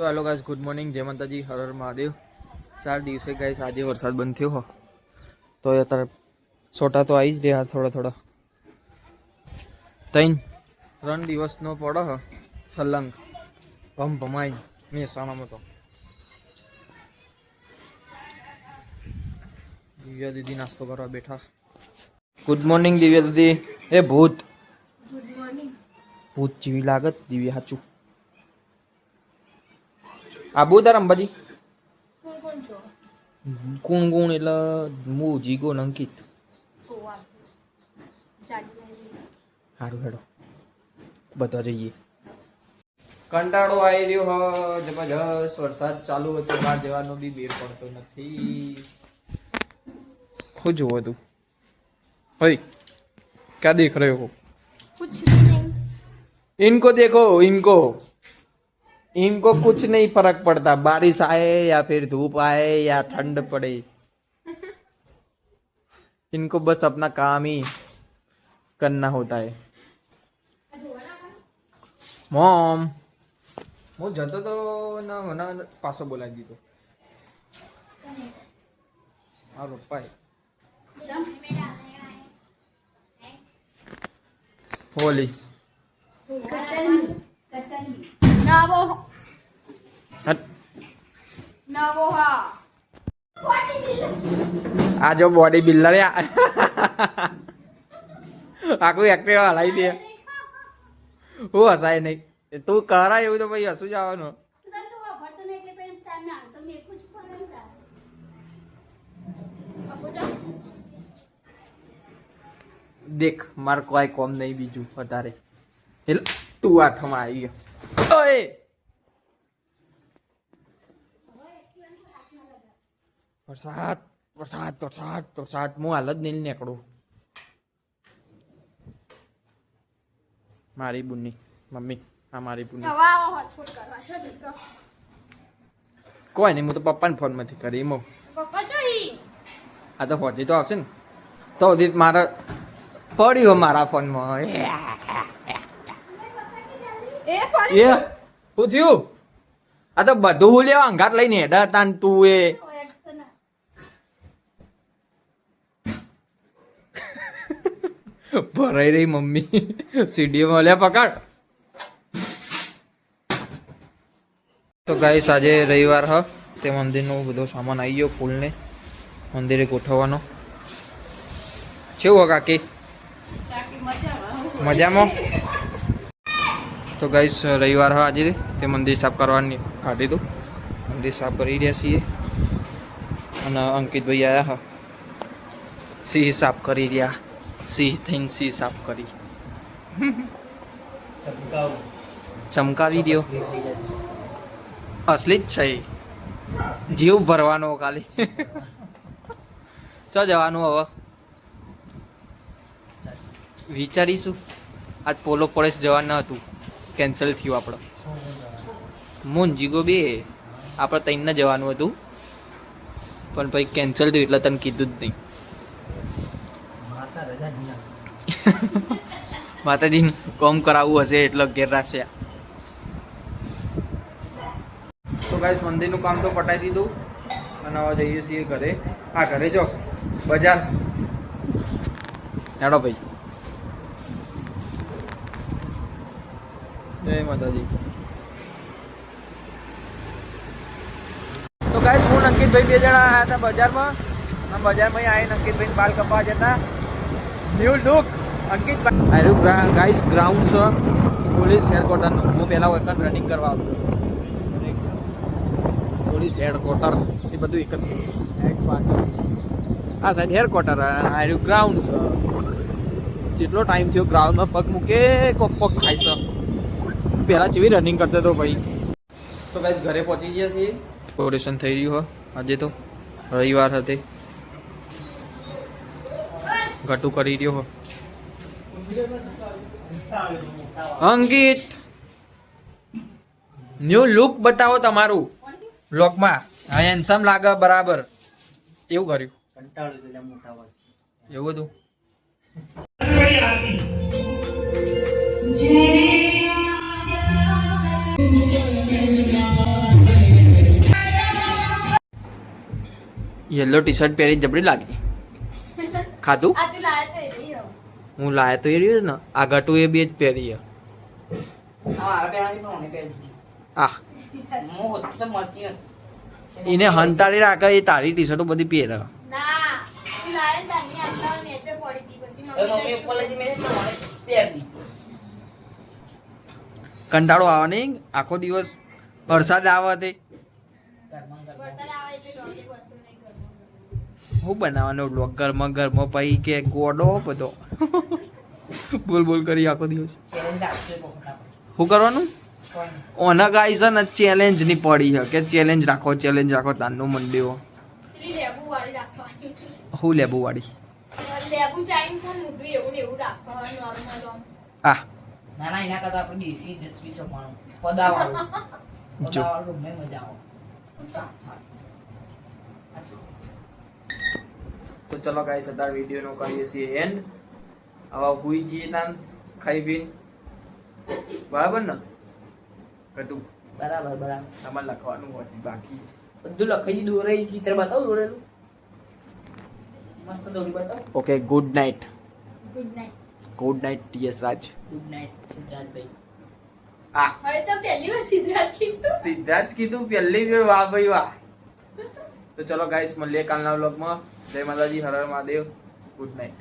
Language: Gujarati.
તો હેલો ગાઈસ, ગુડ મોર્નિંગ, જય માતાજી, હર હર મહાદેવ। 4 દિવસે ગાઈસ આજે વરસાદ બંધ થયો હો, તો અત્યારે છોટા તો આવી જ રહ્યા થોડા થોડા। 3 દિવસનો પડો હ સલંગ ભમાઈ મહેસાણામાં। તો દિવ્યા દીદી નાસ્તો કરવા બેઠા। ગુડ મોર્નિંગ દિવ્યા દીદી। એ ભૂત ભૂત જેવી લાગત દિવ્યા સાચું। આબુ તાર અંબાજી કોણ કોણ એટલે હું જીગો અંકિત સારું હેડો બધા જઈએ। કંટાળો આવી રહ્યો હ જબરજસ્ત વરસાદ ચાલુ હતો, બહાર જવાનો બી બેર પડતો નથી। શું જોવો તું? ભાઈ क्या देख रहे हो? कुछ नहीं। इनको देखो, इनको कुछ नहीं फर्क पड़ता, बारिश आए या फिर धूप आए या ठंड पड़े, इनको बस अपना काम ही करना होता है। मॉम હું જતો તો ના મને પાછો બોલાવી દીધો હા પપ્પાએ। હોલી नवो हट। नवो हा આ જો બોડી બિલ્ડર આખું એક્ટિવા હલાવી દે। હું હસાય નહીં, તું કરાય એવું તો પછી હસું જવાનું। દેખ માર કોઈ કોમ નહીં બીજું વધારે, એટલે તું આઠમાં આવી ગયો। ઓય વરસાદ વરસાદ વરસાદ વરસાદ, હું હાલ જ નહીં નીકળું। મારી બુની મમ્મી, હા મારી બુની કોઈ નહીં, હું તો પપ્પાને ફોન માંથી કરી મો આ તો ફોજી તો આવશે ને તો મારા પડ્યો મારા ફોનમાં। એ શું થયું? આ તો બધું હું લેવા અંગાત લઈને હેડા હતા ને તું એ ભરાઈ રહી મમ્મી સીડીઓમાં લે પકડ। તો ગાઈસ આજે રવિવાર હ, તે મંદિરનો બધો સામાન આવી ગયો ફૂલને મંદિરે ગોઠવવાનો। કેવું કાકી મજામાં? તો ગાઈસ રવિવાર હ આજે, તે મંદિર સાફ કરવાની કાઢી દઉં, મંદિર સાફ કરી રહ્યા છીએ। અને અંકિતભાઈ આવ્યા હા, સિંહ સાફ કરી રહ્યા, સિંહ થઈને સિંહ સાફ કરી ચમકાવી દો। અસલી જ છે, જીવ ભરવાનો ખાલી। શું જવાનું હવે વિચારીશું? આજ પોલો પોલીસ જવાનું હતું, કેન્સલ થયું આપણે। મોન જીગો બે આપણે તઈને જવાનું હતું, પણ પછી કેન્સલ થયું એટલે તને કીધું જ નહીં। માતાજીને કોમ કરાવવું હશે એટલે ઘેર રાખશે। તો ગાઈસ મંદિરનું કામ તો પટાઈ દીધું અને હવે જઈએ છીએ ઘરે। હા ઘરે જો બજાર હેડો ભાઈ। જય માતાજી। તો ગાઈસ હું અંકિતભાઈ બે જણા આવ્યા હતા બજારમાં, અને બજારમાં આવીને અંકિતભાઈ બાલ કપાવા જતા ન્યૂ લુક અંકિતભાઈ। આર્યું ગાઈસ ગ્રાઉન્ડ છે પોલીસ હેડક્વાર્ટરનું, હું પહેલાં વખત રનિંગ કરવા આવતો। પોલીસ હેડક્વાર્ટર એ બધું એક જ છે, આ સાઈડ હેડક્વાર્ટર, આર્યું ગ્રાઉન્ડ છે। જેટલો ટાઈમ થયો ગ્રાઉન્ડમાં પગ મૂકે કોક પગ ખાય છે, પહેલાં જેવી રનિંગ કરતો હતો ભાઈ। તો ગાઈસ ઘરે પહોંચી ગયા છીએ, ઓપરેશન થઈ રહ્યું હોય આજે, તો રવિવાર હતી, ઘટું કરી રહ્યો હો। અંકિત ન્યુ લુક બતાવો તમારું બ્લોગમાં, હા હેન્ડસમ લાગે બરાબર, એવું કર્યું એવું હતું। યલો ટી શર્ટ પહેરી જબરી લાગી. ખાધું આ તું લાયો તો એ રહી હવે. હું લાયા તો એ રહ્યું ને આ ઘટું એ બે જ પહેરી છે. આ એને હંતાડી રાખે એ તારી ટી શર્ટો બધી પહેરે. ના તું લાયો ને તારની આટલા નેચે પડી હતી પછી મમ્મી લઈ ગઈ. કંટાળો આવે નહીં આખો દિવસ વરસાદ આવે તે વરસાદ આવે એટલે ડોગે પડતું નહીં ઘરમાં. શું બનાવવાનો બ્લોગ ઘરમાં પછી કે ગોડો બધો બોલ બોલ કરી આખો દિવસ શું કરવાનું ઓના ગાય છે ને ચેલેન્જ ની પડી છે કે ચેલેન્જ રાખો તારનું મંડીઓ પેલી લેબુ વાળી રાખવાની. હું લેબુ વાળી લેબુ ચાઈન પણ મોટું એવું ને એવું રાખવાનું નોર્મલ આમ. આ નાના એના કરતા આપણે દેશી જસવી શકવાનું પદાવાળું જો. પદાવાળું મેં મજા આવે તો ચલો ગાઈસ અત્યારે વિડીયો નો કરીએ છીએ એન્ડ હવે હુઈ જઈએ તાન ખાઈ પીને બરાબર ને કટું બરાબર બરાબર તમારે લખવાનું હોય બાકી બધું લખાઈ દોરાઈ ચિત્ર બતાવ દોરેલું મસ્ત દોરી બતાવ okay good night good night. TS Raj good night સિદ્ધાર્થભાઈ આ હવે તો પહેલી વાર સિદ્ધાર્થ કીધું. સીધા જ કીધું પહેલી વાર વાહ ભાઈ વાહ તો ચલો ગાઈસ મળીએ કાલના વ્લોગમાં જય માતાજી હર હર મહાદેવ ગુડ નાઇટ